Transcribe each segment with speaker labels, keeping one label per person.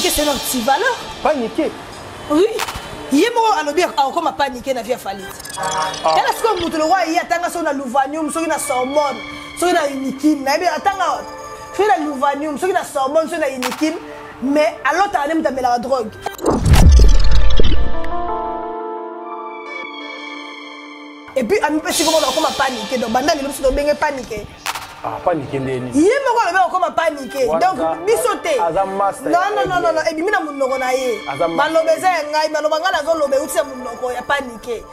Speaker 1: paniquer, c'est un anti-valeur.
Speaker 2: Paniquer?
Speaker 1: Oui. Il y a un lobby encore paniquer dans la vie Falit. Est-ce que vous le roi il attend sur la Louvanium, sur la Sorbonne, sur la Unikin, mais attends sur la Louvanium, sur la Sorbonne, sur la Unikin, mais à l'autre année vous avez la drogue. Et puis à nous petit comment on paniquer donc banda les gens bien paniquer.
Speaker 2: Ah, paniquer ndeni.
Speaker 1: Il y a même encore paniquer. Donc bisoté. Non. Et puis mina munoko na ye. Malobeza ngai malobanga na zo lobe utse munoko ya paniquer.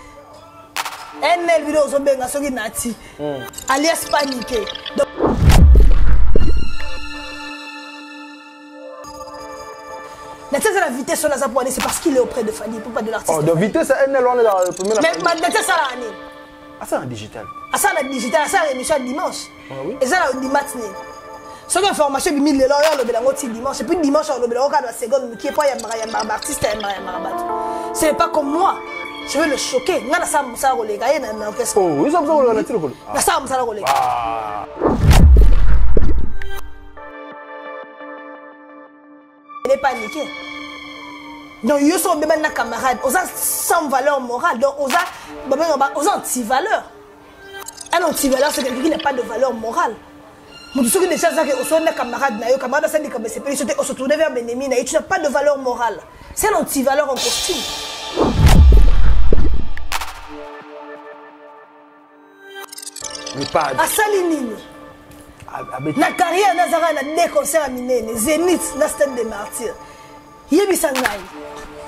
Speaker 1: NL vidéo zo benga soki nati. Alias paniquer. La vitesse sur la Zapoine, c'est parce qu'il est auprès de Fanny, pas de l'artiste.
Speaker 2: Oh, de vitesse, NL on est dans le premier.
Speaker 1: Mais la vitesse ça là.
Speaker 2: Ah, ça en digital.
Speaker 1: Ah, ça en digital, ça en émission dimanche.
Speaker 2: Ah oui.
Speaker 1: Et ça là dimanche matinée. Cette information bi 1000 le dimanche, et puis dimanche on le cadre la seconde qui est pas un artiste ce n'est pas comme moi. Je veux le choquer. Ngana ça musa ko le gaye na orchestre.
Speaker 2: Oh, oui ça musa ko le tiro ko.
Speaker 1: Na ça musa ko le.
Speaker 2: Ah.
Speaker 1: Il est paniqué. Donc ils sont même na camarade, aux sans valeur morale, donc aux anti-valeurs. Un anti-valeur c'est quelqu'un qui n'a pas de valeur morale. Mais ceux qui ne savent pas que sont des camarades, camarades ça dit comme c'est pas on se tourner vers l'ennemi, tu n'as pas de valeur morale. C'est un anti-valeur en costume.
Speaker 2: Mais pas.
Speaker 1: À Salinini. La carrière Nazara na des concerts à Minene, Zénith, la stade des martyrs. Yebisangai.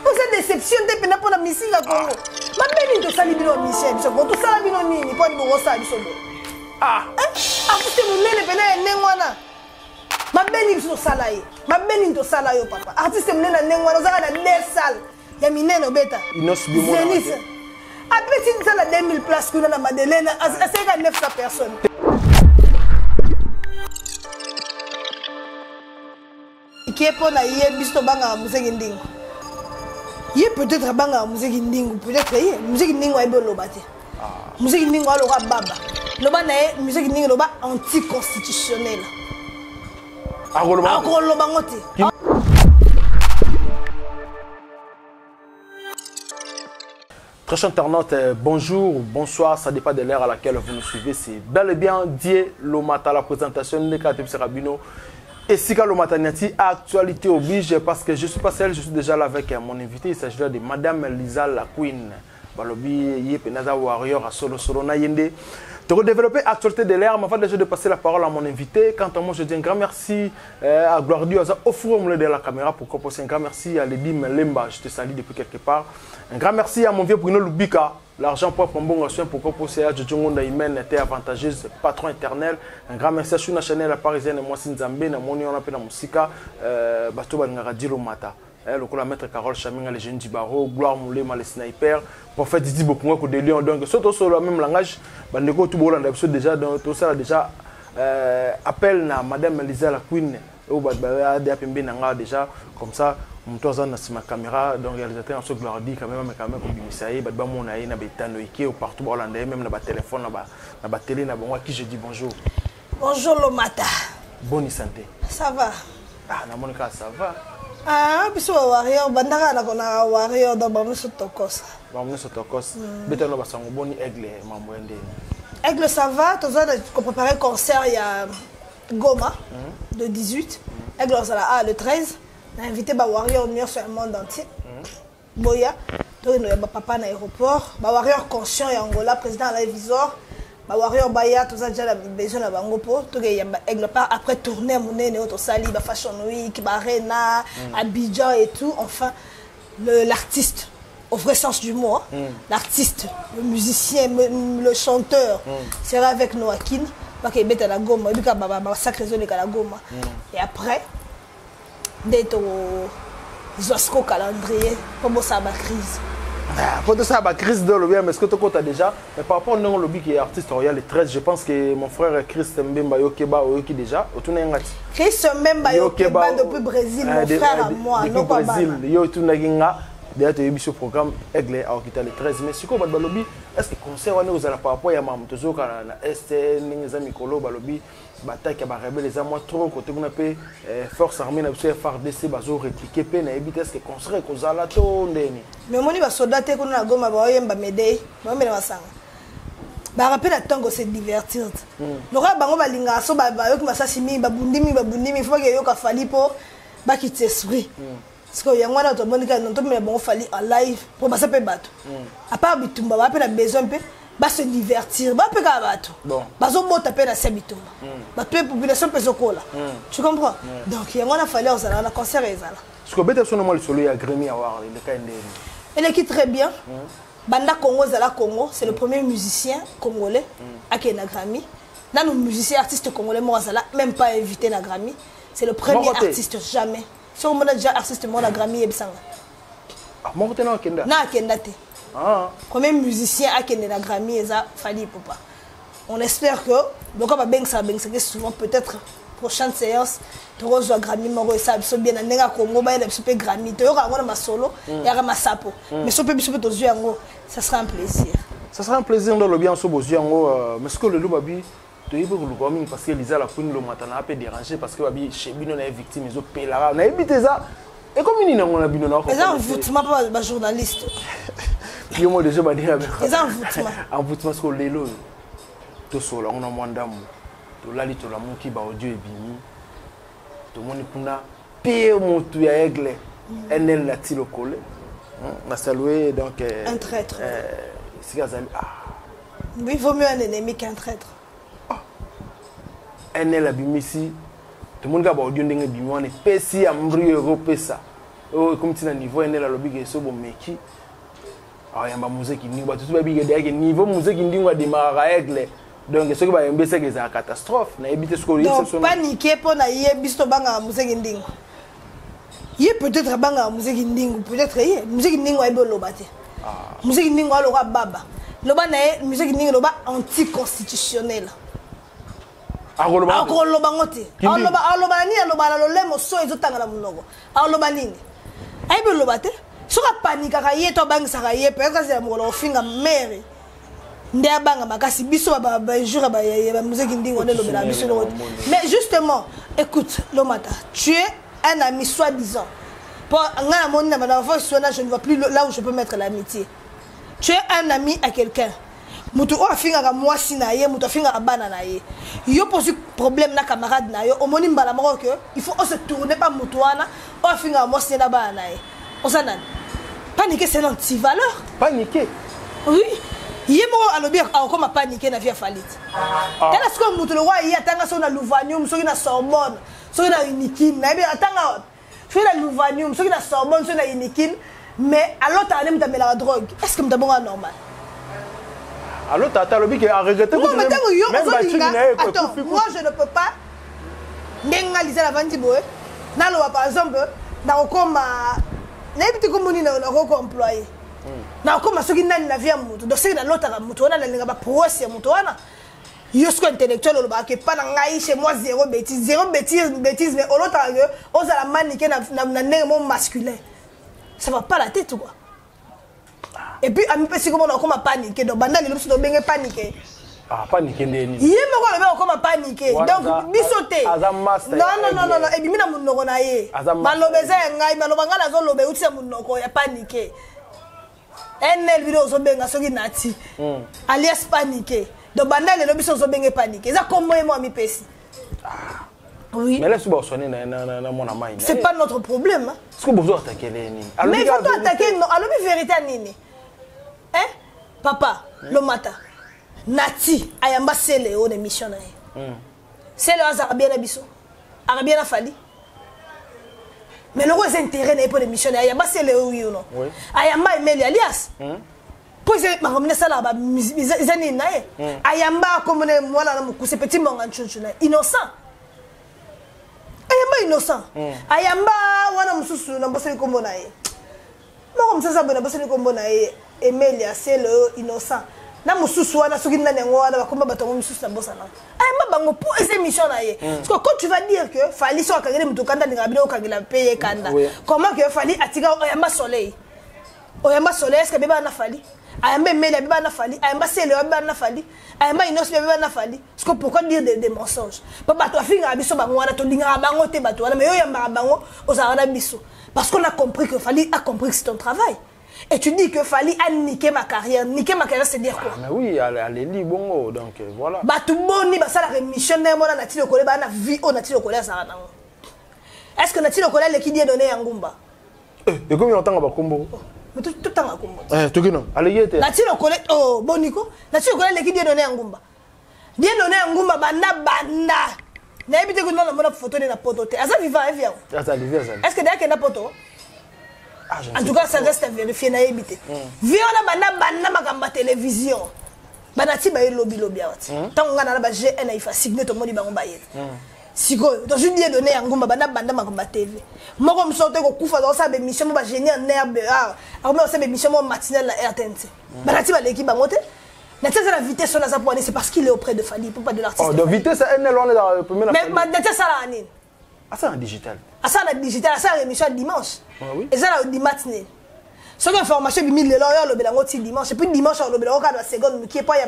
Speaker 1: Vous êtes déception de pour la mission à Congo. Ma belle de Salibino Michel, je vois tout ça la binoni, pas de Borossa du Sobo. Ah, vous êtes mon nez, le Nengwana. Ma belle de Salaye, ma belle de Salayo, papa. Artiste mon nez, Nengwana, vous avez des salles. Yamine Obeta. Zénith. À petite salle à 2000 places que la Madeleine, à 900 personnes. Qui est pour la bisto banga musique inding. Il peut-être banga musique inding, peut-être musique inding wa ebolo bate. Musique inding wa loba baba. Loba na musique inding loba anticonstitutionnel. Akolo loba ngote.
Speaker 2: Très chers internautes, bonjour, bonsoir, ça dépend de l'heure à laquelle vous nous suivez. C'est bel et bien Die Lomata, la présentation de Nekatep Serabino. Et Sika Lomataniati, actualité oblige, parce que je suis pas seul, je suis déjà là avec mon invité. Il s'agit de Madame Lisa la Queen. Balobi, Yepenaza Warrior, à Solo Solo Nayende. De redévelopper l'actualité de l'air, mais avant déjà de passer la parole à mon invité, quant à moi, je dis un grand merci à Gloire Dieu, à offrir de la caméra pour composer. Un grand merci à Lady Melemba, je te salue depuis quelque part. Un grand merci à mon vieux Bruno Lubika, l'argent propre, un bon soin pour composer à Djodjongo Naïmen, était avantageuse, patron éternel. Un grand merci à Chouna Chanel, la parisienne, moi Sinzambe, na moni on appelle la musique, Basto Balingara Dilomata. Le maître Carole Chaminga, les jeunes Dibaro, Gloire Moulema, les snipers, prophète Didi Bokunga, que des lions, donc, surtout sur le même langage, Bandeko Touboula, déjà, dans tout ça, déjà, appel à Madame Lisa la Queen, au Badbaya, déjà, comme ça, mon toit dans ma caméra, donc réalisateur en ce gloire dit, quand même, comme Bimisaï, Badba Monaï, Nabetanoïke, ou partout, hollandais, même dans téléphone, dans la télé, moi qui je dis bonjour.
Speaker 1: Bonjour Lomata.
Speaker 2: Bonne santé.
Speaker 1: Ça va.
Speaker 2: Ah, Namonika, ça va.
Speaker 1: Ah, puis sur Warrior, bandara na kona Warrior dans Bamou Sotokos.
Speaker 2: Bamou Sotokos. Bête no basango boni aigle mamwende.
Speaker 1: Aigle ça va, tu as préparé un concert il y a Goma de 18. Aigle ça là le 13. On a invité ba Warrior mieux sur le monde entier. Boya, donc il y a papa na aéroport, ba Warrior conscient et Angola président à l'avisor. Ba Warrior Baya tout ça déjà besoin na bango po to ke yamba aigle part après tourner monene auto sali ba fashion week ba Rena Abidjan et tout enfin l'artiste au vrai sens du mot l'artiste le musicien le chanteur sera avec Noakin ba ke beta la Goma bika ba sacré zone ka la Goma et après d'être au Zosco calendrier pour ça ba crise.
Speaker 2: Pour tout ça, Chris de l'Obia, mais ce que tu as déjà, mais par rapport au lobby qui est artiste royal, le 13, je pense que mon frère Chris Mbemba Yokeba Oyoki déjà, au tourné Ngati.
Speaker 1: Chris Mbemba Yokeba depuis Brésil, mon frère à moi,
Speaker 2: depuis Brésil, Yotunagina, D'ailleurs, tu as eu ce programme Aigle à Okita le 13 mai. Si vous avez balobi, est-ce que concert on est par rapport à Yamam Tozo na Est, Ninza Mikolo balobi, bataille qui a rebelle les amours trop côté on appelle force armée na biso FARDC bazo répliquer pe na éviter est-ce que concert kozala to ndeni. Mais
Speaker 1: moni ba soldat te ko na goma ba yemba médaille, ba mena basanga. Ba rappel attendre se divertir. Le roi bango balinga so ba yo ki masasimi ba bundimi faut que yo ka fali po ba ki t'esprit. Parce que yango na to monika non to me bon fali en live pour ba sape bato. À part bitumba ba pe na besoin pe ba se divertir ba pe ka bato.
Speaker 2: Bon.
Speaker 1: Ba zo bota pe na se bitumba. Ba pe population pe zokola. Tu comprends? Donc yango na fali osala na concert ezala.
Speaker 2: Parce que bête son mo le solo ya Grammy Award le ka ndeni.
Speaker 1: Elle écrit très bien. Banda Congo Zala Congo, c'est le premier musicien congolais à qui na Grammy. Dans nos musiciens artistes congolais moi Zala même pas invité na Grammy. C'est le premier artiste jamais. Si on a déjà artiste moi na Grammy ebsanga.
Speaker 2: Ah mon côté na kenda.
Speaker 1: Na kenda te.
Speaker 2: Ah.
Speaker 1: Premier musicien à qui na Grammy eza Fally Ipupa. On espère que donc on va bien ça souvent peut-être prochaine séance tu reçois Grammy moko ça biso bien na nenga Congo ba ele biso pe Grammy to yo ka ngona masolo ya ka masapo mais so pe biso pe to yango ça sera un plaisir.
Speaker 2: Ça sera un plaisir dans le bien so bozu yango mais ce que le lobabi to yibo ko lukomi parce que Lisa la queen lo matana a peu dérangé parce que babi chez bino na victime zo pelara na ebité ça et comme ni na ngona bino na ko.
Speaker 1: Les envoûtements pas ba journaliste.
Speaker 2: Yo mo déjà ba dire
Speaker 1: les envoûtements.
Speaker 2: Envoûtement parce que lelo to solo on a mwandamu. Lali to la moki ba audio ebimi to moni kuna pe motu ya Aigle NL la ti lokole na saluer donc
Speaker 1: un traître
Speaker 2: Sigazali
Speaker 1: oui vaut mieux un ennemi qu'un traître
Speaker 2: NL abimisi to moni ga ba audio ndenge bimi wana pesi ya mbrio europesa o comme tina niveau NL alobi ke so bo meki yamba muziki ndingo ba tutu ba bige de niveau muziki ndingo de mara Aigle. Donc ce qui va être c'est une catastrophe na éviter ce qu'on dit
Speaker 1: c'est paniquer pour na yebisto banga musique ndingo yé peut-être banga musique ndingo peut-être yé musique ndingo ebe lobate musique ndingo aloka baba loba na musique ndingo loba anticonstitutionnel akoloba ngote aloba ni aloba la lolemo so ezotanga na munoko aloba nini ebe lobate soka panika ka yé to banga saka yé peut-être c'est mo lo finga mère ndé banga makasi biso ba jour ba musique ndingo ne lobela biso. Mais justement écoute Lomata, tu es un ami soi-disant pour ngana monna na je ne vois plus là où je peux mettre l'amitié. Tu es un ami à quelqu'un mutu o afinga ka mwasi na ye mutu afinga ka bana na ye yo pose problème na camarade na yo omoni mbala moko que il faut se tourner pas mutu wana o afinga mwasi na bana na ye osana paniquer c'est l'anti-valeur
Speaker 2: paniquer
Speaker 1: oui. Yemo alobi akoma paniquer na via falit. Tala siko mutu lo wa yi atanga so na Louvanium so na Sorbonne so na Unikin na be atanga so na Louvanium so na Sorbonne so na Unikin mais alors ta anem ta la drogue est-ce que m'tabonga normal?
Speaker 2: Alors ta lobi que a regretter
Speaker 1: que même attends moi je ne peux pas ndengaliser la vente boy na lo par exemple na okoma na ebiti komoni na ko employé na comme soki nani na vie mutu donc c'est na l'autre mutu wana na linga ba procès mutu wana yosko intellectuel lo ba ke pa na ngai chez moi zéro bêtise mais l'autre oza la maniquer na ndenge mon masculin ça va pas la tête quoi. Et puis ami pesi comment on comme paniquer donc banda le so benge paniquer
Speaker 2: paniquer ndeni
Speaker 1: yema ko le comme paniquer donc bisoté non et bimi na munoko na ye malobeza ngai malobanga na zo lobe utse munoko ya paniquer. NL vidéo so benga soki nati alias paniquer donc banda le lobi so benga paniquer ça comme moi mi pesi oui
Speaker 2: mais là si vous sonnez na mon amai
Speaker 1: c'est pas notre problème
Speaker 2: est-ce que vous attaquer nini
Speaker 1: mais il faut attaquer non alors vérité nini hein papa le matin nati ayamba sele o de mission na sele azarabia na biso arabia na Fally. Mais le gros intérêt pour les missionnaires, il y a pas c'est oui ou non. Ayamba Emeli alias. Pour ça ma ramener ça là ba izani nae. Ayamba comme moi là mo c'est petit monga chunchuna innocent. Ayamba innocent. Ayamba wana mususu na boseli kombo nae. Mo msasa bona boseli kombo nae Emeli c'est le innocent. Na mususu wana soki nani ngo wana bakomba batongo mususu na bossa na. Ayamba bango pour ces missions nae. Parce que quand tu vas dire que Fally so akagele mutu kanda ni ngabile okagela paye kanda. Comment que Fally atika Ayamba soleil. oyamba soleil est-ce que beba na fali ayamba mele beba na fali ayamba sele beba na fali ayamba inos beba na fali parce que pourquoi dire des mensonges papa toi finga biso bango wana to linga bango te bato wana mais yo yamba bango ozana biso parce qu'on a compris que Fally a compris que c'est ton travail et tu dis que Fally a niqué ma carrière c'est dire quoi
Speaker 2: mais oui elle est libre bongo donc voilà
Speaker 1: bato boni ba sala remission na mona na tilo koleba na vie on na tilo koleba ça na est-ce que na tilo koleba le qui dit donné ngumba
Speaker 2: et combien de temps ba kombo
Speaker 1: mais tout le temps ngumba
Speaker 2: tout non allez yete
Speaker 1: na tilo koleba oh boniko na tilo koleba le qui dit donné ngumba bien donné ngumba banda na ebité ko na mona photo na poto te asa vivant et vient est-ce que d'ailleurs que na poto en tout cas ça reste à vérifier na ebité vieux na banda makamba télévision banati ba lobby awati tant ngana na ba GN ifa signer to moni bango ba yete siko to je dis donner ngumba banda makamba TV moko msote ko kufa dans sa émission ba génie en herbe alors mais ça émission matinale la RTNC banati ba l'équipe bango te na tête la vitesse sur la zapoane c'est parce qu'il est auprès de Fally pas de l'artiste
Speaker 2: oh de vitesse elle est loin de la première
Speaker 1: mais ma tête ça la anine
Speaker 2: ça en digital
Speaker 1: ça la digital ça émission dimanche
Speaker 2: oui
Speaker 1: et ça la dimanche ce que information bimi le loyo lo belango ti dimanche et puis dimanche lo belango ka la seconde qui est pas ya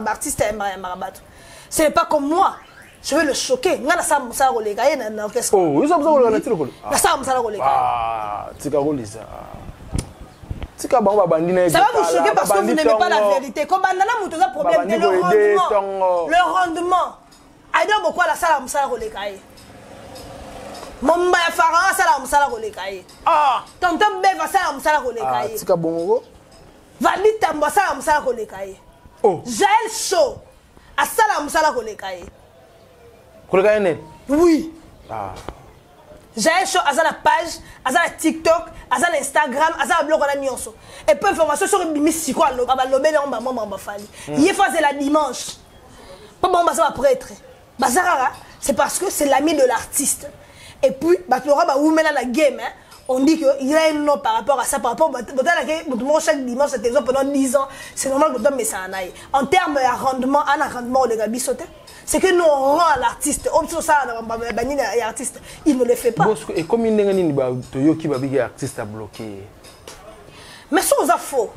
Speaker 1: artiste ya marabato ce n'est pas comme moi je veux le choquer ngana sa musala ko leka yena na orchestre
Speaker 2: oh ils ont besoin de la tilo ko
Speaker 1: na sa musala ko leka
Speaker 2: tika ko lisa tika bango bandi na
Speaker 1: ça va vous choquer parce que vous n'aimez pas la vérité comme banana muto za problème de le rendement aido beaucoup la sala musala ko leka Mamba ya Pharaon sala musala ko lekaye. Tonton Beva sala musala ko lekaye.
Speaker 2: Tika bongo.
Speaker 1: Vali Tamba sala musala ko lekaye.
Speaker 2: Oh.
Speaker 1: Jaël Show asala musala ko lekaye.
Speaker 2: Ko lekaye ne?
Speaker 1: Oui. Jaël Show azala page, azala TikTok, azala Instagram, azala blog na nyonso. Et peu information sur bimi siko aloba ba lobé na mba mamba Fally. Hier faisait la dimanche. Pas bon ça va prêtre. Bazara c'est parce que c'est l'ami de l'artiste. Et puis, la game, on dit qu'il y a un nom par rapport à ça, par rapport à chaque dimanche, c'était pendant 10 ans, c'est normal que mais ça en aille. En termes de rendement, c'est que nous on rend à l'artiste, il ne le fait pas.
Speaker 2: Et comme il y a un artiste à bloquer.
Speaker 1: Mais ça, c'est faux.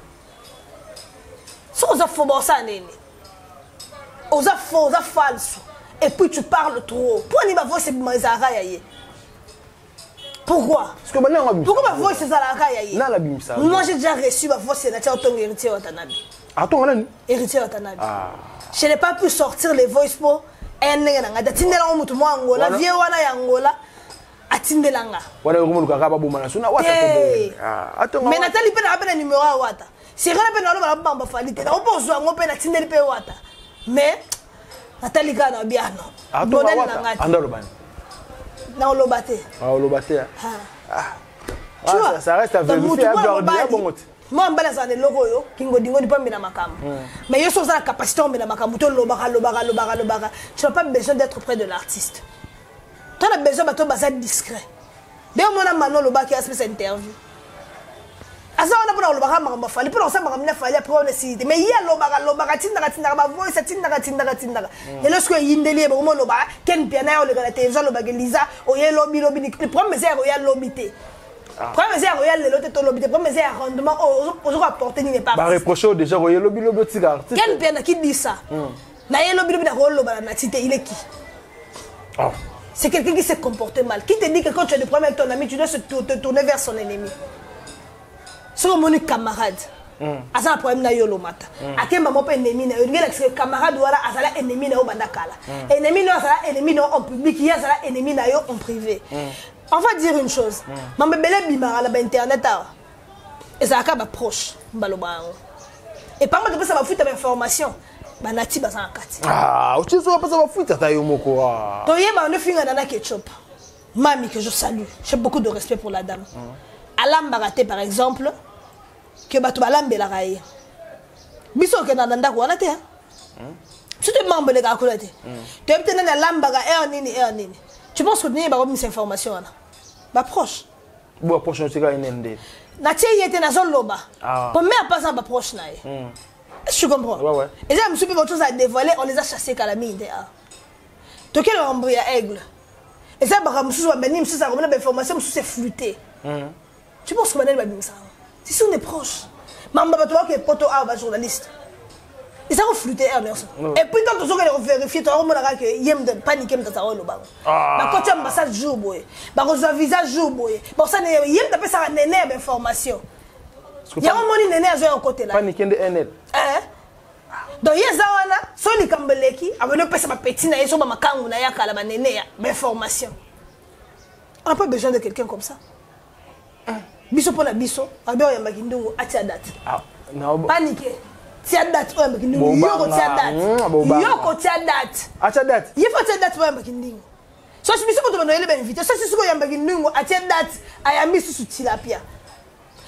Speaker 1: Ça, c'est faux, ça, c'est faux, c'est false. Et puis tu parles trop. Pourquoi il va voir ces mazara? Pourquoi? Pourquoi ma voix c'est ça la moi j'ai déjà reçu ma voix c'est Natia Otongo héritier Watanabe.
Speaker 2: Attends,
Speaker 1: héritier Watanabe. Je n'ai pas pu sortir les voice pour Nanga. Datindela omutu mo Angola, vie wana ya Angola. Atindelanga.
Speaker 2: Wana ko ka ba bomana suna wata to.
Speaker 1: Mais Nathalie pe na ba numéro wata. C'est rien pe na lo ba bamba Fally te. On pose ngo pe na tindeli pe wata. Mais Nathalie kana biano.
Speaker 2: Modèle nanga. Andalo bani.
Speaker 1: Non, l'obate.
Speaker 2: L'obate. Ça reste à vérifier.
Speaker 1: Moi, je suis dans le logo, je suis pas dans ma mais je suis dans la capacité de ma cam. Tu n'as pas besoin d'être près de l'artiste. Tu as besoin d'être discret. Dès que je suis dans qui a fait cette interview. Asa on a pas le bagage ma Fally pour ça ma Fally après on est mais il y a le bagage tinda ba voice tinda et lorsque yindeli ba mo lo ba ken piana le gala télévision le bagage Lisa o ye lobby le problème c'est o ya lobité problème c'est o ya le loté to lobité problème c'est rendement o rapporter ni pas
Speaker 2: ba reprocher déjà o ye lobby tika
Speaker 1: ken piana qui dit ça na ye lobby na ko lo ba na tité il est qui c'est quelqu'un qui s'est comporté mal qui te dit que quand tu as des problèmes avec ton ami tu dois te tourner vers son ennemi. Si on est camarade, asa un problème na yolo mata. Akemba mo pe ennemi na yolo. Ngela camarade wala azala ennemi na yo bandakala. Ennemi na azala ennemi na en public, ya azala ennemi na yo en privé. On va dire une chose. Mambe bele bimara la ba internet a. Et ça ka ba proche mbaloba. Et pas mal de ça va foutre d'information. Ba nati ba sa kati.
Speaker 2: O tiso pas ça va foutre ta yo moko.
Speaker 1: To yeba on finga na ketchup. Mami que je salue. J'ai beaucoup de respect pour la dame. Alam Baraté par exemple que batu balambe la raye biso ke na ndako wana te tu te membre de la colette tu es peut-être na lambaga nini tu penses que ni ba comme cette information là ba proche
Speaker 2: bo proche c'est ka nende
Speaker 1: na tie yete na zoloba première pas ba proche na tu comprends
Speaker 2: ouais
Speaker 1: et ça me suis pas chose à dévoiler on les a chassés à la mine to quel embrouille à aigle et ça ba mususu ba benim ça ça comme l'information mususu c'est flûté. Tu penses que Manel va bien ça? si on est proche mamba bato ba ke poto a ba journaliste ils ont flouté Ernest et puis quand on a vérifié toi on a que yem de paniquer dans sa rôle ba quand tu ambassade jour boy ba reçoit visage jour boy bon ça yem d'après ça néné d'information il y a un moni néné à jouer à côté là
Speaker 2: paniquer de NL
Speaker 1: donc yezawana so likambeleki abone pesa ba petit na yeso ba makangu na yakala ba néné ya information on n'a pas besoin de quelqu'un comme ça biso pour la biso abio ya makindungu atia date paniquer tia date o makindungu yoko tia date yoko tia date
Speaker 2: atia date
Speaker 1: yefo tia date o makindungu so si biso pour no ele ba invité so si siko ya makindungu atia date ayambi susu tilapia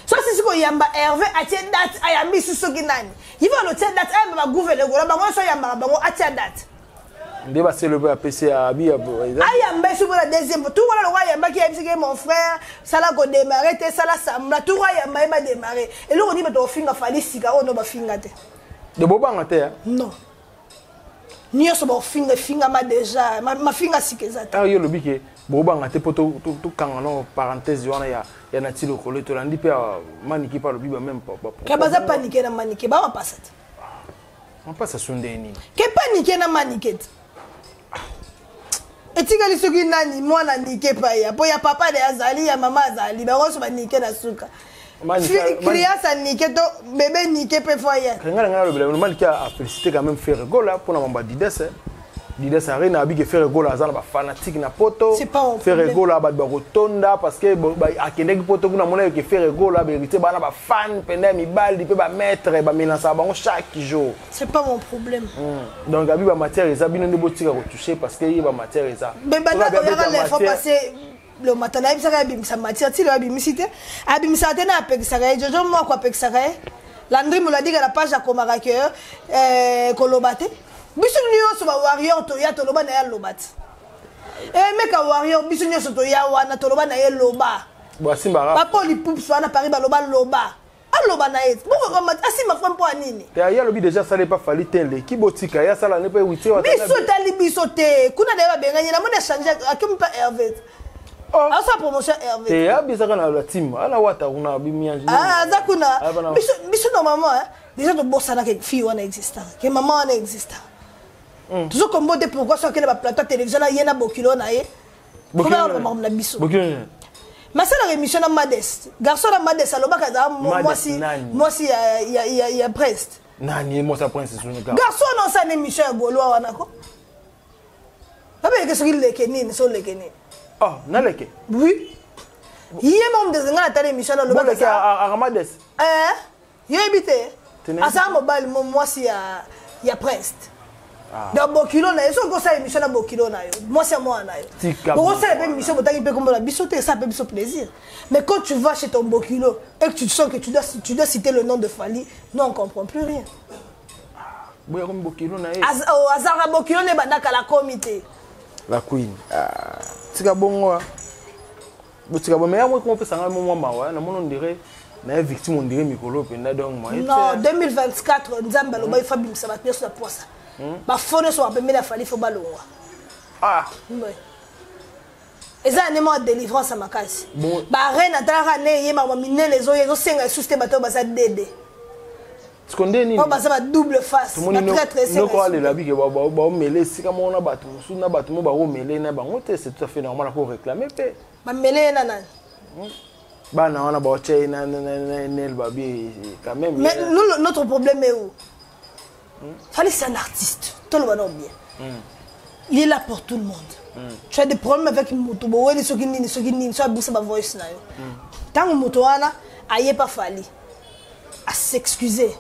Speaker 1: so si siko yamba Hervé atia date ayambi susu kinani yefo no tia date ayamba ba gouverneur go ba ngo so yamba ba ngo atia date
Speaker 2: ndeba célébrer à PC à Abia
Speaker 1: ayamba sur la deuxième tout voilà le roi yamba qui a dit que mon frère ça l'a go démarrer te ça la sambla tout roi yamba va démarrer et là on dit mais to finga fali sika on no ba finga te
Speaker 2: de bobanga te
Speaker 1: non ni so ba finga ma déjà ma finga sikeza
Speaker 2: ah yo lobi ke bobanga te poto tout kanga no parenthèse wana ya na tilo ko le to landi pe maniki pa lobi ba même pas
Speaker 1: ka baza paniquer na maniki ba passa
Speaker 2: on passe sunde ni
Speaker 1: ke paniquer na maniki etikali soki nani mwana nike pa ya po ya papa de azali ya mama azali ba roso ba nike na suka criasa nike to bébé nike pe foya
Speaker 2: ngala le mal qui a félicité quand même faire goal là pour na mamba Dides Arena abi ke faire goal azana ba fanatique na poto faire goal là ba rotonda parce que ba akende poto kuna mona ke faire goal là vérité ba na ba fan pendant mi balle pe ba mettre ba melança ba chaque jour
Speaker 1: c'est pas mon problème
Speaker 2: donc abi ba matière eza bino ne botika ko toucher parce que ba matière eza
Speaker 1: mais bana il faut passer le matin là ça va bimisa matière ti le bimisite abimisa tena apekisa ka jojo mo ko apekisa ka Landry me l'a dit que la page a komaka que kolobate biso nyonso ba warrior to ya to loba na ya lobat meka warrior biso nyonso to ya wana to loba na ye loba
Speaker 2: ba simba
Speaker 1: ba poli poups wana Paris ba loba aloba na ye boko kama asima fwa mpo anini
Speaker 2: te ya lobi déjà ça n'est pas fallu tele ki botika ya sala ne pas witi wa
Speaker 1: biso tali biso te kuna na ba benganya na mona changer akim pa Hervé asa promotion Hervé
Speaker 2: te ya bisaka na la team ana wata kuna bimianji
Speaker 1: za kuna biso normalement déjà to bossa na ke fi wana exista ke maman wana exista toujours comme bon pourquoi ça que le plateau télévision là yena bokilo na ye bokilo na biso
Speaker 2: bokilo
Speaker 1: mais c'est la émission na Modeste garçon na Modeste alobaka za moi si ya Brest
Speaker 2: nani moi ça prince sur le gars
Speaker 1: garçon non ça une émission ya bolo wana ko que ce qu'il leke nini so leke nini
Speaker 2: na leke
Speaker 1: oui yé mom de nga ta émission na lobaka
Speaker 2: za à Modeste
Speaker 1: yebité asa mobile moi si ya Brest dans bokilo na eso ko sa émission na bokilo na yo moi c'est moi na yo bon ça la émission botangi pe comme la bisoté ça peut biso plaisir mais quand tu vas chez ton bokilo et que tu sens que tu dois citer le nom de Fally non on comprend plus rien
Speaker 2: boya comme bokilo na
Speaker 1: azara bokilo ne bandaka la comité
Speaker 2: la queen tika bongo botika bo mais moi comment peut sanga moi mawa na mon on dirait na victime on dirait mikolo pe na donc moi
Speaker 1: non 2024 nzamba lo ba Fabim ça va pièce la poisse ba fone so apembe na Fally fo balongwa eza anema délivrance à makasi ba reine atara ne yema ma minele zo yezo senga suste bato ba sa dede
Speaker 2: skonde ni
Speaker 1: ba sa ba double face
Speaker 2: ba très très c'est ko ale la bi ke ba mele sika mona bato su na bato mo ba o mele na ba ngote c'est tout à fait normal pour réclamer pe
Speaker 1: ba mele na nani
Speaker 2: ba na wana ba che na nel ba bi quand même
Speaker 1: mais notre problème est où Fally c'est un artiste, tout le monde bien. Il est là pour tout le monde. Tu as des problèmes avec Moto, ouais, les sokini, soit boussa ma voice na yo. Tant que Moto ana, aïe pas Fally. À s'excuser.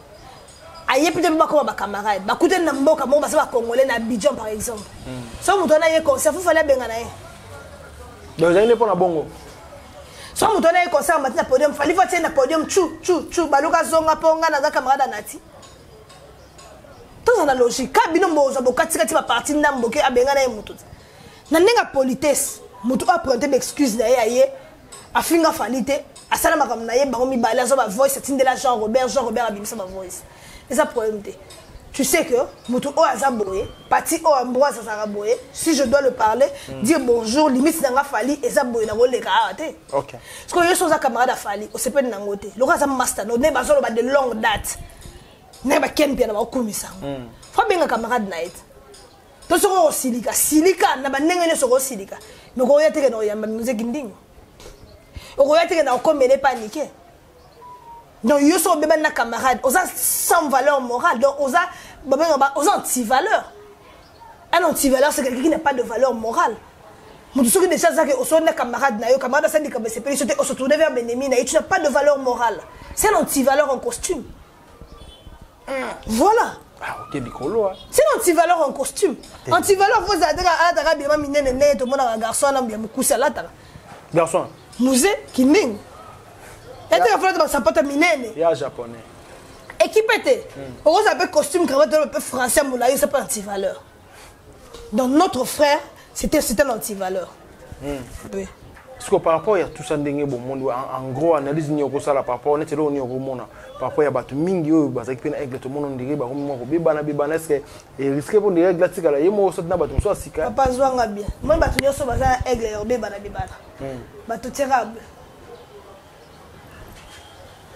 Speaker 1: Aïe peut-être pas comme ma camarade. Ba koute na mboka mo ba sa congolais na Abidjan par exemple. Ça Moto na ye concert, faut Fally benga na ye.
Speaker 2: Donc il n'est pas na bongo.
Speaker 1: Ça Moto na ye concert matin podium, Fally va tirer na podium chou baluka zonga ponga na za camarade nati. Dans la logique, quand bino moza bokatika ti ba parti ndamboke abenga na mutu. Na nenga politesse, mutu a prendre d'excuses na ye a finga Fally asala makam na ye bango mi bala zo ba voice tindela Jean Robert abimisa ba voice. Et ça problème té. tu sais que Moutou O Azaboye, Pati O Ambroise Azaraboye, si je dois le parler, dire bonjour, limite Nanga Fali, Ezaboye Nango les gars. Ok. Parce que je suis un camarade à Fali, on se peut Nangote. Le roi Master, on est de longue date. Ne ba ken bien ba komisa. Fa benga camarade na et. To soko silika, silika na ba nengene soko silika. Mais ko yete ke no yamba musique ndingo. O yete ke na ko mele paniquer. Donc, ils sont des camarades, ils ont sans valeur morale, donc ils ont anti-valeur. Un anti-valeur, c'est quelqu'un qui n'a pas de valeur morale. Mais ceux qui déjà savent que sont des camarades, ils se tournent vers Benemi, tu n'as pas de valeur morale. C'est un anti-valeur en costume. Voilà.
Speaker 2: Ah, ok, Bicolo.
Speaker 1: C'est un anti-valeur en costume. Anti-valeur, vous avez dit que garçon,
Speaker 2: garçon.
Speaker 1: Musée, qui n'est. Et tu as
Speaker 2: il y a japonais.
Speaker 1: Équipe était. On s'appelle costume, cravate, un peu français, moulaï, c'est pas anti-valeur. Donc notre frère, c'était un anti-valeur. Oui.
Speaker 2: Parce que par rapport à tout ça, en gros, analyse ça par rapport, on est là au monde. Par rapport à Batu Mingi, tout le monde dirait, est-ce que risque pour des règles là, il y a moi aussi na Batu soit sika.
Speaker 1: Papa Zwanga bien. Moi Batu nyo so baza aigle yo be bana bibana. Batu tirable.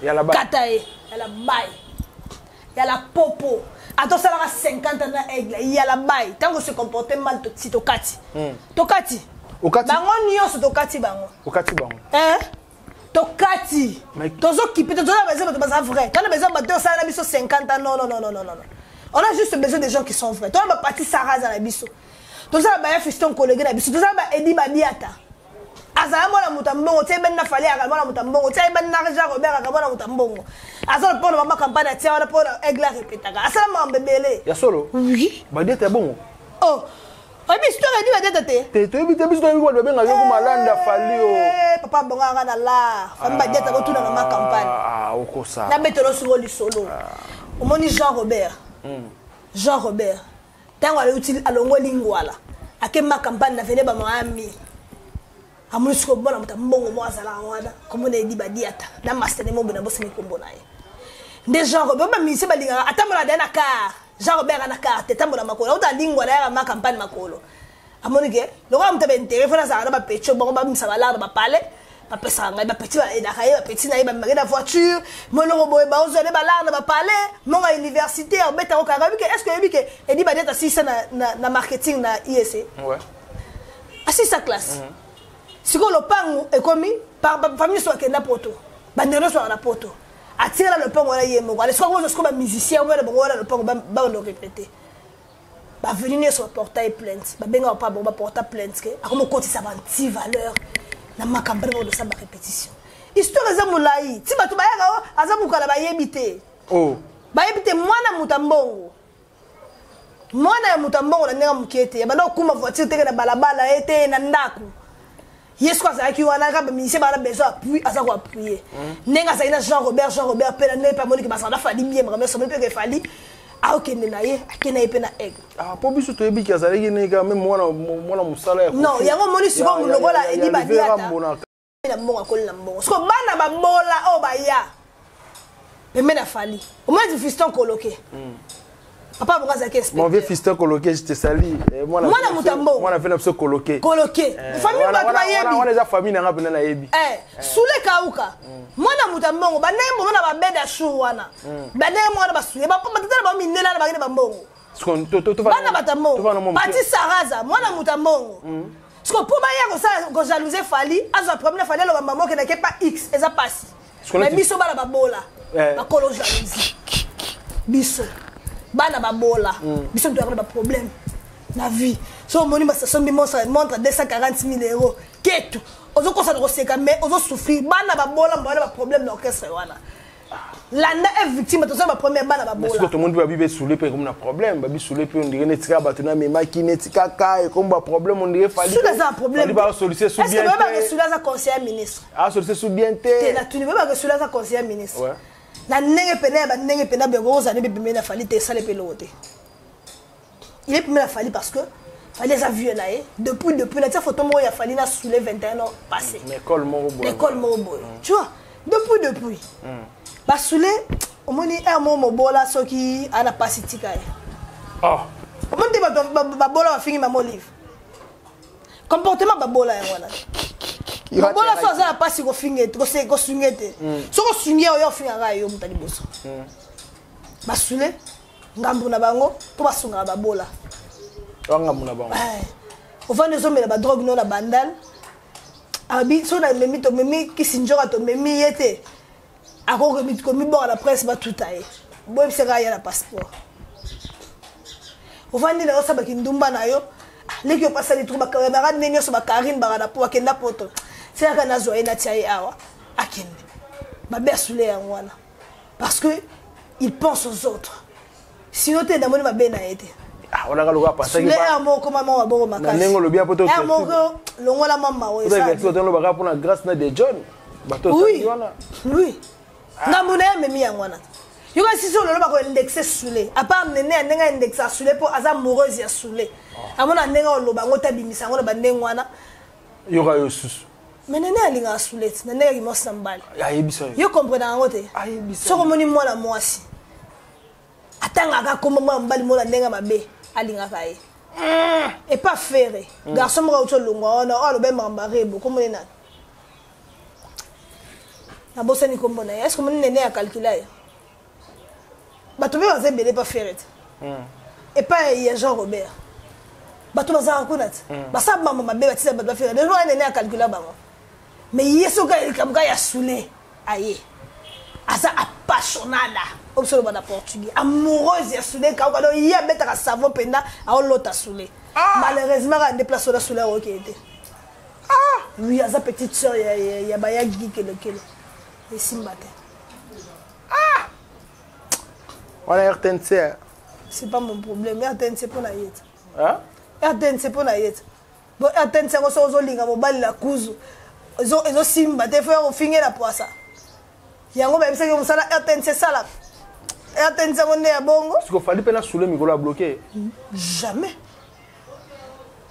Speaker 2: Il y a la baille.
Speaker 1: Katae, il y a la baille. Il y a la popo. Attends, ça va 50 ans aigle, il y a la baille. Tant que se comporte mal, tu tokati. Tokati.
Speaker 2: Okati.
Speaker 1: Bango nyonso tokati bango.
Speaker 2: Okati bango.
Speaker 1: Hein? Tokati. Tozo qui peut te donner besoin de baza vrai. Quand on a besoin de ça na biso 50 ans non. On a juste besoin des gens qui sont vrais. Toi on va partir Sarah na biso. Tozo ba ya fiston collègue na biso. Tozo ba Edi Badiata. Azala mwana mutambongo tie ben na fali aga mwana mutambongo tie ben na Jean Robert aga mwana mutambongo. Azala pour mama campagne tie wana pour aigle répétaga. Asala mambebele.
Speaker 2: Ya solo?
Speaker 1: Oui.
Speaker 2: Badiata est bon.
Speaker 1: Oh. Obi histoire Edi Badiata te.
Speaker 2: Te obi te biso to ko benga yo ko malanda fali o.
Speaker 1: Papa bonga nga na la. Fami Badiata ko tuna na ma campagne.
Speaker 2: Ah, okosa.
Speaker 1: Na betelo solo li solo. Omoni Jean Robert. Jean Robert. Tango ale utile alongo lingwala. Ake ma campagne na vene ba mami. Amusko bona mutambongo mo azala wana comme Edi Badiata na master ne mo bona bosse mi kombo naye nde Jean Robert ba mi se balinga atambola dana car Jean Robert na carte tambola makolo uta lingwa na ma campagne makolo amonike lo ga mutabe interefona za na ba pecho ba ba misa bala ba pale ba pesa nga ba petit ba eda kaye ba petit na ba magana voiture mo lo boye ba ozole ba la na ba pale mo ga université en beta ko ka bi est-ce que bi ke Edi Badiata si ça na marketing na IEC
Speaker 2: ouais
Speaker 1: asi sa classe si le pango est commis par famille soit kenda poto bandero soit na poto atira le pango na yemo wala soit moi je suis musicien wala bongo le pango ba le répéter ba venir sur portail plainte ba benga pas bon ba porta plainte que a comme côté ça va anti valeur na makambere de ça ba répétition histoire za mulai ti batu ba yaga azamu kala ba yebite
Speaker 2: oh
Speaker 1: ba yebite mwana mutambongo mwana ya mutambongo na nenga mukete ba na kuma voiture teke na balabala ete na ndaku Yes, quoi, c'est qui on a ministère a besoin d'appui, à ça qu'on appuyer. Nenga ça ina Jean Robert pena ne pas monique parce qu'on a fallu bien, mais ça me peut que fallu. Ah ok nenaye, akena ipena aigle.
Speaker 2: Ah pour biso to ebi ka zali ne ga même mwana musala ya.
Speaker 1: Non, yango moni siko mulogola Edi Badiata. Na mbonga ko na mbonga. Siko bana ba bola o ba ya. Pembe na fali. Au moins du fiston coloqué. Papa bonga za qu'est-ce
Speaker 2: mon vieux fiston coloqué je te salue moi na fait na pso coloqué
Speaker 1: famille ba ba yebi
Speaker 2: on déjà famille na ngapena na yebi
Speaker 1: sule kauka mwana mutambongo ba nembo mona ba beda shu wana ba nembo wana ba suye ba matata ba minela na ba ngene ba mbongo
Speaker 2: to
Speaker 1: bana batambo pati saraza mwana mutambongo siko po ba ya ko sa ko jalouser fali azo problème fali lo ba maman ke na ke pas x eza passe mais biso bana ba bola ba kolo jalousie biso bana babola biso tu as des problèmes la vie so moni ba station bi montre 240 000 euros ketu ozo ko sa ko seka mais ozo souffrir bana babola mbona ba problème na orchestre wana landa est victime to ça ba première bana babola
Speaker 2: parce que tout le monde va vivre sous les comme na problème ba bi sous les on dirait netika batuna mais makine tika kai comme ba problème on dirait fallait
Speaker 1: sous les problème
Speaker 2: ba solution sous bien
Speaker 1: est-ce que ba sous les conseiller ministre
Speaker 2: solution sous bien té
Speaker 1: la tu ne veux pas que sous les conseiller ministre
Speaker 2: ouais
Speaker 1: na nenge pena bengo za ne bimé na fali te sale pelote il est primé la fali parce que fali les a vu là depuis la photo moi il a fallu na sous les 21 ans passé
Speaker 2: l'école Moroboy
Speaker 1: tu vois depuis bah sous les omoni un moment bola soki ana pasi tika ye
Speaker 2: ah
Speaker 1: omoni babola bafingi mama olive comportement babola yango wana babola so aza na pasi kofinga ete kosunga ete soko osungi oyo ofingaka yo moto liboso basule ngambu na bango mpo basungaka babola
Speaker 2: ngambu na bango
Speaker 1: ovandi ozomela badrogue no na bandale abi so na memi tomemi kisi nzoka tomemi ye te akokomibonga na presse batuta ye boyebisaka ya na passeport ovandi na osabaki ndumba na yo leki opasali tru bakamarade nde nyonso bakarine bakana po bakenda poto selaka nazwa ye natia ye awa akende babe asule yango wana parce que il pense aux autres sinon te ndamoni babe na ye te
Speaker 2: on a le droit passer
Speaker 1: les amours comme maman babo makasi
Speaker 2: nengo lo bien poto
Speaker 1: amour longola mama we
Speaker 2: ça vous donne le bagage pour la grâce na de John bato
Speaker 1: oui oui ngamuna memi yangwana yoka sisi lolo bako indexer soulé à part nene ndenga indexer soulé pour aza amoureuse ya soulé amona ndenga lo bango tabimisa ngona bandengwana
Speaker 2: yoka yo susu
Speaker 1: mais nene alinga soulé nene ki mosa mbali
Speaker 2: ayebisa
Speaker 1: yo comprendre ngote
Speaker 2: ayebisa
Speaker 1: soko moni mwana mwasi atanga ka kombo mwana mbali mona ndenga mabe alingaka ye et pas ferré garçon mo auto longwa ona alo be mambarebo comme nena na bossa ni kombo na est-ce que mon nene a calculé bato be baza belé pas ferré et pas il y a Jean Robert bato baza kunat basa mama mabe batisa bato ferré le nene a calculé bango mais yeso ka kamka ya soulé aye asa apassionnada obsolo bana portugais amoureuse ya soulé ka ko do ya betaka savon penda a lota soulé malheureusement on déplace la soulé OK était lui asa petite sœur ya baya gikele kele et simbate
Speaker 2: on a RTNC
Speaker 1: c'est pas mon problème RTNC pour la yet
Speaker 2: hein
Speaker 1: RTNC pour la yet bon RTNC ko so linga mobali la kuzu ezo simbate faut on finir la poissa yango ba bisaki musala RTNC sala RTNC on est à bongo
Speaker 2: parce qu'il fallait pas soulever micro à bloquer
Speaker 1: jamais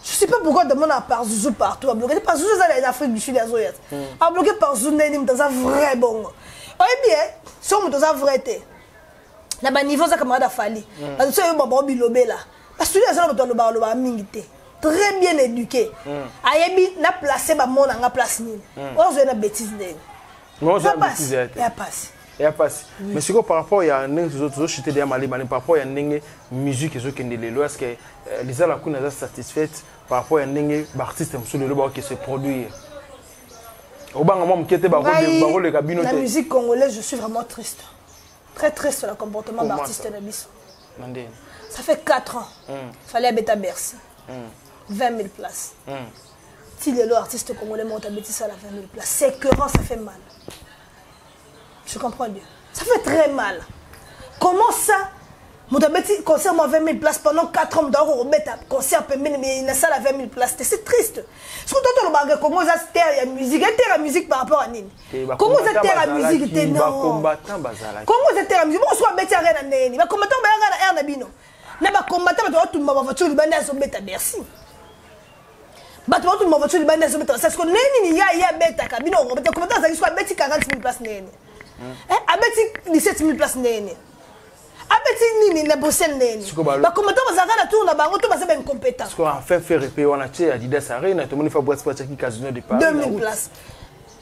Speaker 1: je sais pas pourquoi demande à part Zouzou partout à bloquer parce que Zouzou est en Afrique du Sud à Zoyat à bloquer par Zouzou n'est pas un vrai bongo oui bien si on est un vrai té là bas niveau ça camarade a fallu parce que c'est un bon bilobé là parce que ça on doit le mingité très bien éduqué ayebi na placer ba mon na place ni on a une bêtise n'est
Speaker 2: non c'est bêtise
Speaker 1: il y a
Speaker 2: pas mais c'est quoi par rapport il y a un autres chuter derrière Mali par rapport il y a une musique qui est de est-ce que les ala kuna est satisfaite par rapport à un artiste sur le qui se produit au bang moi qui était le cabine
Speaker 1: la musique congolaise je suis vraiment triste très triste sur le comportement d'artiste de Bisso ça fait 4 ans fallait habiter à Bercy 20 000 places si les artistes congolais montent à Bercy ça la 20 000 places c'est que ça fait mal. Je comprends bien. Ça fait très mal. Comment ça mon petit concert moi 20 000 places pendant 4 ans d'euros bête concert mais il a ça la 20 000 places c'est triste. Surtout dans le bagage comment ça terre la musique par rapport à Nini. Comment ça terre la musique était non. Comment ça terre la musique on soit bête rien à Nini. Mais combattant ba na bino. Na ba combattant ba tout ma voiture libanaise so bête à Bercy. Ba tout ma voiture libanaise so bête parce que Nini ya bête ka bino combattant ça soit bête 40 000 places Nini. Abeti 17 000 places nene abeti nini na bossel nene ba commentaire bazaka na tour na bango to baza ben compétent
Speaker 2: parce qu'on enfin fait répéter on a tia Adidas Arena tout le monde fait boîte sportive qui casino de Paris
Speaker 1: 2000 places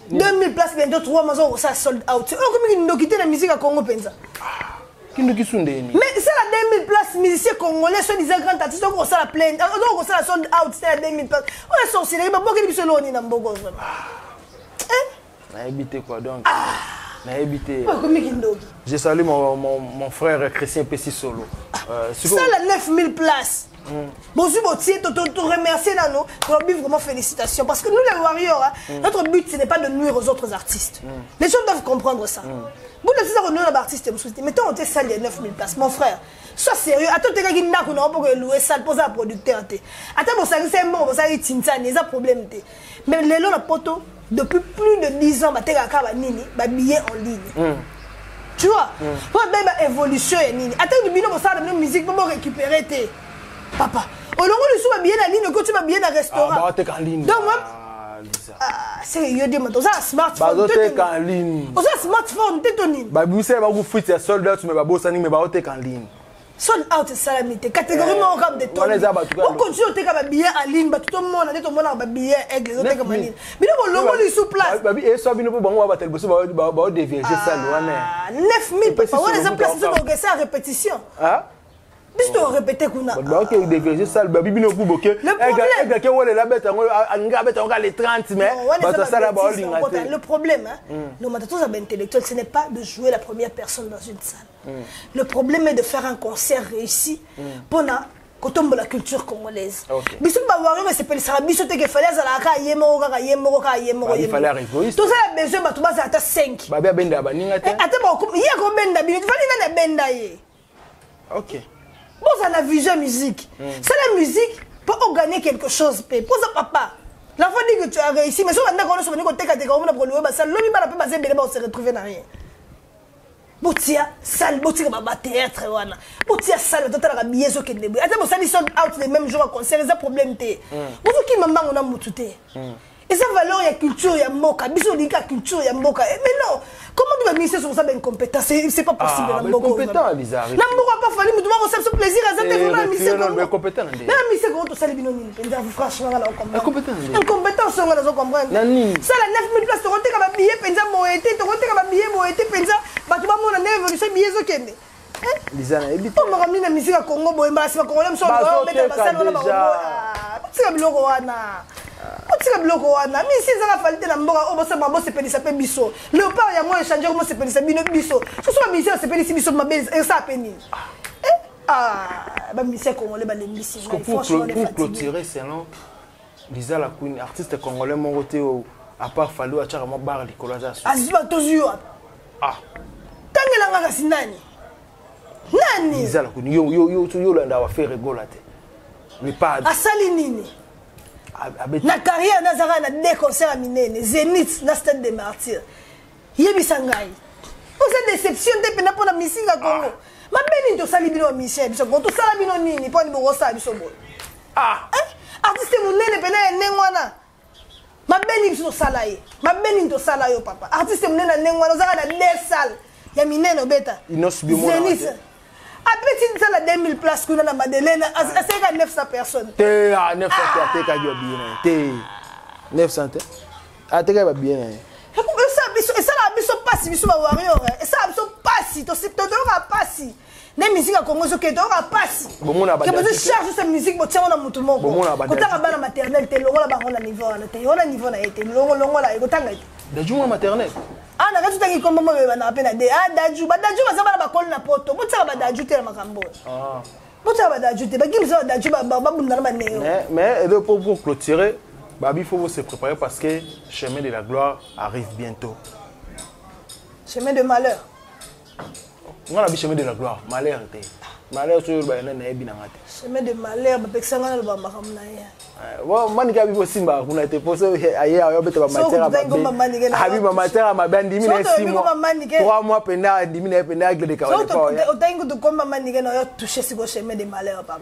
Speaker 1: 2000 places bientôt 3 mois ça sold out on comme qui ndokité la musique à Congo penza
Speaker 2: qui sunde ni
Speaker 1: mais c'est la 2000 places musiciens congolais sont des grands artistes on ça la pleine on ça la sold out c'est la 2000 places on est sorcier ba boké biso loni na mboko vraiment
Speaker 2: na habité quoi donc je salue mon frère Christian Pessi Solo.
Speaker 1: Ça la 9000 places. Bonjour, tu remercie Nano. Vraiment félicitations. Parce que nous les Warriors, notre but ce n'est pas de nuire aux autres artistes. Les gens doivent comprendre ça. Vous devez savoir que nous les artistes, mettons on te salle les 9000 places. Mon frère, sois sérieux. Attends, tu as dit que nous avons loué ça pour un producteur. Attends, vous savez, c'est bon, vous savez, c'est un problème. Mais les gens, la poto. Depuis plus de 10 ans, je suis billet en ligne. Tu vois, pour une évolution en ligne. Attends, nous avons la musique pour récupérer. Papa, on a billet en ligne, quand tu vas bien dans le restaurant.
Speaker 2: Donc,
Speaker 1: Ah, c'est yo dit mais ça smartphone.
Speaker 2: Bazoteka en ligne.
Speaker 1: Ça smartphone tétoni.
Speaker 2: Ba buse ba ku fuite ya sold out mais ba bosani mais ba oteka en ligne.
Speaker 1: Sold out salamité catégorie mo comme de ton. On continue oteka ba billet en ligne ba tout le monde to mona ba billet aigle oteka en ligne. Bino bolongo li sous place.
Speaker 2: Ba bi e so bino po bango ba teleboso ba dévierger ça loana.
Speaker 1: 9000 papa on les a placés sur ça répétition.
Speaker 2: Ah
Speaker 1: Bisto répéter kuna.
Speaker 2: Ba OK dévierger ça ba bino ku boké. Ega ke wole la bête nga bête on les 30 mais ba ça là ba lingate.
Speaker 1: Le problème le matatos intellectuel ce n'est pas de jouer la première personne dans une salle. Le problème est de faire un concert réussi pour la culture congolaise. Biso ba wari mais c'est pas ça biso te que fallait za ka yemo ka yemo ka yemo.
Speaker 2: Il fallait égoïste.
Speaker 1: Tout ça a besoin ba tuba za ta 5.
Speaker 2: Ba benda ba ninga te.
Speaker 1: Ata ba ko ya ko benda bi tu fallait na benda ye.
Speaker 2: OK.
Speaker 1: Bon ça la vision musique. C'est la musique pour gagner quelque chose pour ça papa. L'enfant dit que tu as réussi mais si on a qu'on se venir côté catégorie on a pour louer ba ça lobi ba la pe ba zebele ba on se retrouver na rien. Botia salle botia ba théâtre wana botia salle totala ka biezo ke début ata bo sali sold out les mêmes jours à concert ça problème té bozo ki mamba on a mututé et ça valeur ya culture ya mboka biso lika culture ya mboka mais non comment tu vas miser sur ça ben compétence c'est pas possible
Speaker 2: na mboka compétent bizarre
Speaker 1: na mboka pas fallu mutu ba ça plaisir à ça te vraiment miser
Speaker 2: non mais compétent
Speaker 1: ndé na miser ko to sali bino ni penza franchement là on comprend
Speaker 2: compétent
Speaker 1: incompétence on va comprendre ça la 9000 places to roteka ba billet penza moete to roteka ba billet moete penza bato ba mona na évolution biezo kende
Speaker 2: Lizana ebite
Speaker 1: on m'a mis na musique à Congo boy mbasi ba Congolais so ba mettre ba salle wala ba tika biloko wana tika biloko wana mi si za falite na mboka o bosa babo se pelisa pe biso léopard ya moi échanger mo se pelisa bino biso so so mi se pelisa biso mabel et ça peni ba musique congolais ba lembisi
Speaker 2: pour clôturer selon Liza la Queen artiste congolais mon côté à part Fallou a chara mo bar likolo za so
Speaker 1: aziba tozio tangela ngaka sinani nani
Speaker 2: Liza la Queen yo landa wa faire rigola te mais pas
Speaker 1: asali nini na carrière nazara na deux concerts à minene Zénith na Stade des Martyrs yebisa ngai pour cette déception te pena pour la musique à Congo ma beni to sali bino Michel biso ko to sala bino nini pour ni bo sa biso bo artiste munene pena nengwana ma beni biso sala ye ma beni to sala yo papa artiste munene nengwana zara na deux salles ya minene obeta Zénith a petit ça la 2000 places qu'on a na Madeleine à 900 personnes.
Speaker 2: Té à 900 te ka yo bien té 900 te. A te ka bien.
Speaker 1: Et ça la biso passe biso ba warrior et ça biso passe to c'est to passe. Na musique à Congo zo ke to passe. Que besoin charge cette musique bo tiana mutu moko. Ko tanga bana maternelle te longo la ba na niveau na te ona niveau na été longo la ko tanga.
Speaker 2: De jour maternelle.
Speaker 1: Ah na katu tangi kombo mo na pena de daju ba za ba kol na poto bo tsaka ba daju te na makambo bo tsaka ba daju te ba kimisa ba daju ba bunda na neo
Speaker 2: mais pour clôturer babi faut se préparer parce que chemin de la gloire arrive bientôt.
Speaker 1: Chemin de malheur
Speaker 2: on a chemin de la gloire malheur te malheur sur ba na ebi na ngate
Speaker 1: chemin de malheur ba pexanga na ba makamna ya
Speaker 2: wa manika bibo simba kuna te poso aye ayo beta ba matera ba habi ba matera ma bandi mine 6 mois 3 mois penda dimine penda agle de kawale pa ya
Speaker 1: otango to komba manike na yo toucher siko chemin de malheur pam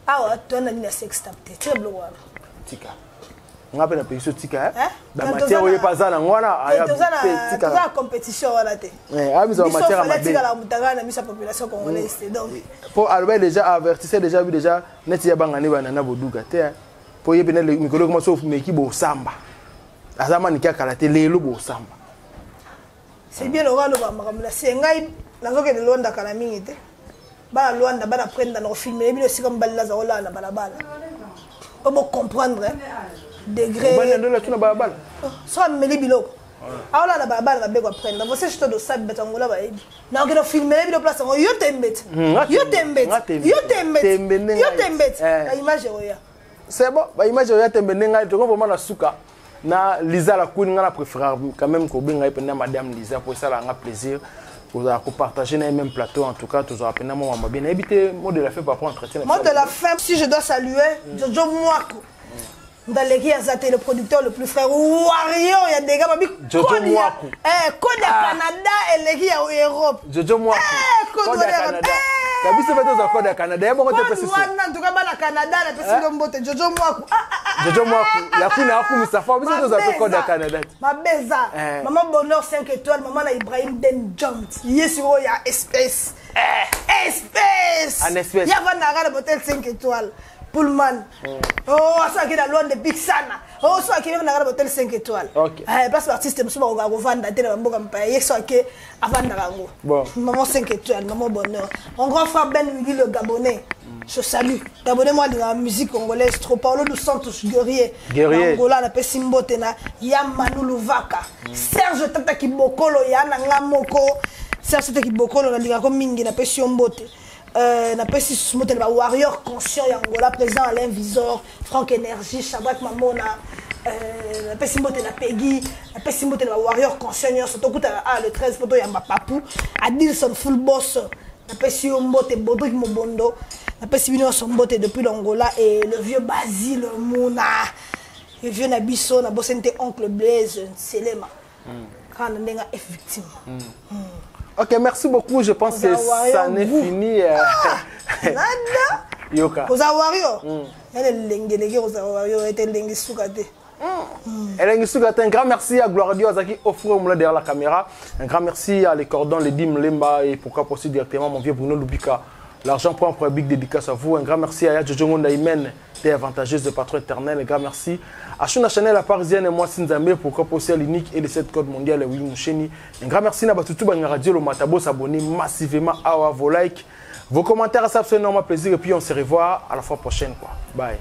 Speaker 1: awa to na ni sex tap te teblo wana
Speaker 2: tika ngape na peso tika ba matera oye pazana ngwana aya
Speaker 1: tika za compétition wana te
Speaker 2: abi za matera ma
Speaker 1: tika la mutagana misa population congolaise donc
Speaker 2: pour Albert déjà avertissait déjà vu déjà net ya bangani bana na boduka te pour yebena le mikolo comme sauf meki bo samba azama ni kala te lelo bo samba
Speaker 1: c'est bien le rôle ba makamla c'est ngai nazoke de londa kala mingi te ba londa ba prendre dans filmer bino si comme balila za ola na balabala pour comprendre degré
Speaker 2: ba ndela tuna balabala
Speaker 1: so ameli biloko aola na balabala ba beko prendre você chito do sabe betangola ba ebi na ngeno filmer bino place yo tembet la image oya
Speaker 2: c'est bon ba image oya tembet ngai to ko vraiment na suka na Liza la Queen ngana préférer quand même ko benga ipenda madame Liza pour ça la nga plaisir pour partager dans le même plateau en tout cas toujours apena moi bien éviter mot de la fin par rapport entretien
Speaker 1: mot de la fin si je dois saluer Jojo Mwako Ndaleki Azate le producteur le plus frère Wario il y a des gars babi
Speaker 2: Jojo Mwako
Speaker 1: Code Canada et les gars en Europe
Speaker 2: Jojo Mwako
Speaker 1: Code Canada
Speaker 2: biso fait aux accords de Canada. Ya bongo te pesi.
Speaker 1: En tout cas bana Canada na pesi mbote Jojo Mwaku.
Speaker 2: Jojo Mwaku ya kuna aku misafa biso aux accords de Canada.
Speaker 1: Ma beza. Maman Bonheur 5 étoiles, maman na Ibrahim Den Jones. Yes yo ya espèce. Espèce.
Speaker 2: En espèce.
Speaker 1: Ya va na l'hôtel 5 étoiles. Pullman. Oh, ça qui est dans Londres Big Sana. Oh, ça qui est dans l'hôtel 5 étoiles.
Speaker 2: OK.
Speaker 1: Place artiste me souvent au vendre dans mboka mpaye ça qui avant d'arango.
Speaker 2: Bon.
Speaker 1: Maman 5 étoiles, maman Bonheur. Mon grand frère Ben Wili le Gabonais. Je salue. Gabonais-moi de la musique congolaise trop Paulo dos Santos guerrier. Angola na pesimbote na Yamanu Luvaka. Serge Tata Kibokolo ya na ngamoko. Serge Tata Kibokolo na linga ko mingi na pesimbote. Na pesi smotel ba warrior conscient ya Angola président Alain Visor, Franck Énergie, Chabak Mamona, na pesi mbote na Peggy, na pesi mbote ba warrior conscient surtout kuta le 13 photo ya Mapapou, Adilson Full Boss, na pesi mbote Bodrick Mobondo, na pesi bino son mbote depuis l'Angola et le vieux Basile Mouna, le vieux Nabiso na bosente oncle Blaise Selema. Quand on est victime.
Speaker 2: Ok, merci beaucoup. Je pense que ça n'est fini.
Speaker 1: Nada.
Speaker 2: Yoka.
Speaker 1: Ozawario. Elle est lengue, Ozawario était lengue soukate.
Speaker 2: Un grand merci à Gloire Dieu qui offre derrière la caméra. Un grand merci à les cordons, les Dim Lemba et pourquoi pas aussi directement mon vieux Bruno Lubika. L'argent prend pour un big dédicace à vous. Un grand merci à Jojo Ndaïmen, des avantageuse de patron éternel. Un grand merci à Shuna Chanel, la parisienne et moi Sinzambe, pourquoi pas aussi à l'unique et les 7 codes mondial et Willy Moucheni. Un grand merci à Batutu Banga Radio, le Matabo, s'abonner massivement à vos likes. Vos commentaires, ça fait énormément plaisir et puis on se revoit à la fois prochaine. Bye.